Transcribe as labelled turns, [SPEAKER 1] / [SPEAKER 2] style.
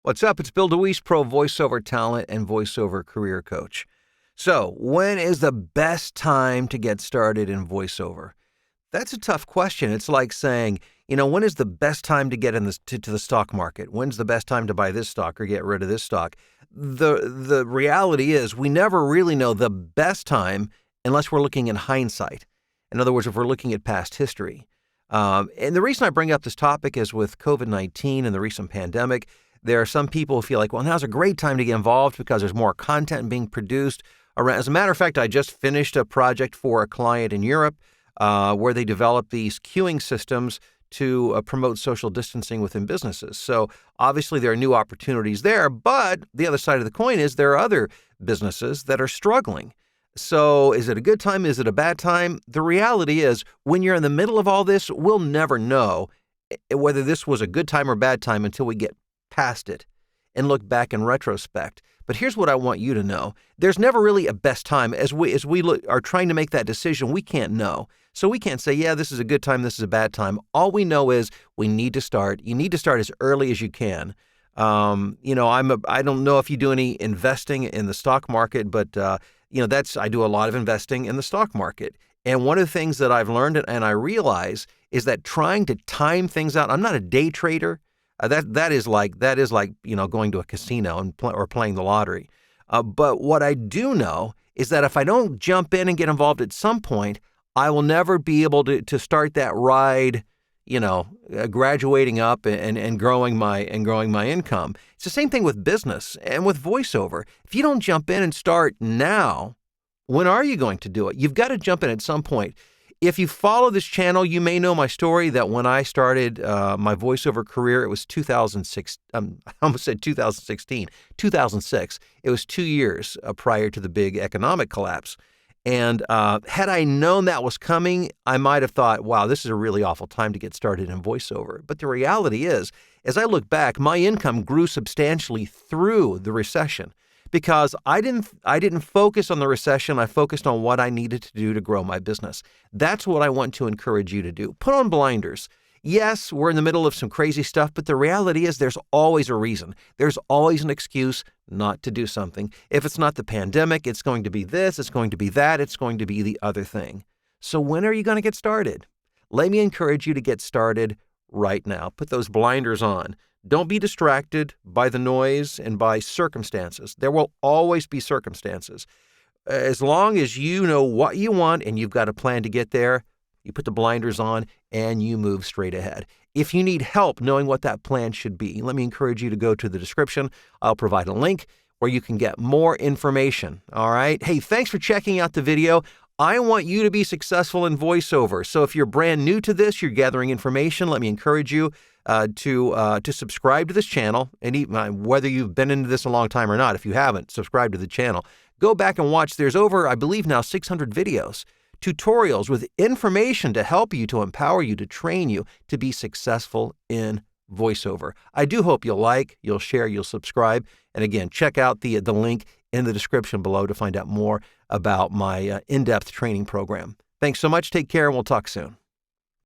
[SPEAKER 1] What's up? It's Bill DeWeese, pro voiceover talent and voiceover career coach. So, when is the best time to get started in voiceover? That's a tough question. It's like saying, when is the best time to get in to the stock market? When's the best time to buy this stock or get rid of this stock? The reality is we never really know the best time unless we're looking in hindsight. In other words, if we're looking at past history. And the reason I bring up this topic is with COVID-19 and the recent pandemic. There are some people who feel like, well, now's a great time to get involved because there's more content being produced. As a matter of fact, I just finished a project for a client in Europe where they developed these queuing systems to promote social distancing within businesses. So obviously there are new opportunities there, but the other side of the coin is there are other businesses that are struggling. So is it a good time? Is it a bad time? The reality is when you're in the middle of all this, we'll never know whether this was a good time or bad time until we get past it and look back in retrospect. But here's what I want you to know. There's never really a best time. As we are trying to make that decision, we can't know. So we can't say, yeah, this is a good time, this is a bad time. All we know is we need to start. You need to start as early as you can. I don't know if you do any investing in the stock market, but I do a lot of investing in the stock market. And one of the things that I've learned and I realize is that trying to time things out. I'm not a day trader. That is like going to a casino or playing the lottery. But what I do know is that if I don't jump in and get involved at some point, I will never be able to start that ride, graduating up and growing my income. It's the same thing with business and with voiceover. If you don't jump in and start now, when are you going to do it? You've got to jump in at some point. If you follow this channel, you may know my story that when I started my voiceover career, it was 2006. I almost said 2016, 2006. It was 2 years prior to the big economic collapse. And had I known that was coming, I might have thought, wow, this is a really awful time to get started in voiceover. But the reality is, as I look back, my income grew substantially through the recession. Because I didn't focus on the recession. I focused on what I needed to do to grow my business. That's what I want to encourage you to do. Put on blinders. Yes, we're in the middle of some crazy stuff, but the reality is there's always a reason. There's always an excuse not to do something. If it's not the pandemic, it's going to be this, it's going to be that, it's going to be the other thing. So when are you going to get started? Let me encourage you to get started right now. Put those blinders on. Don't be distracted by the noise and by circumstances. There will always be circumstances. As long as you know what you want and you've got a plan to get there, you put the blinders on and you move straight ahead. If you need help knowing what that plan should be, let me encourage you to go to the description. I'll provide a link where you can get more information. All right. Hey, thanks for checking out the video. I want you to be successful in voiceover. So if you're brand new to this, you're gathering information, let me encourage you to subscribe to this channel. And even, whether you've been into this a long time or not, if you haven't, subscribe to the channel. Go back and watch. There's over, I believe now, 600 videos, tutorials with information to help you, to empower you, to train you to be successful in voiceover. I do hope you'll share, you'll subscribe. And again, check out the link in the description below to find out more about my in-depth training program. Thanks so much. Take care, and we'll talk soon.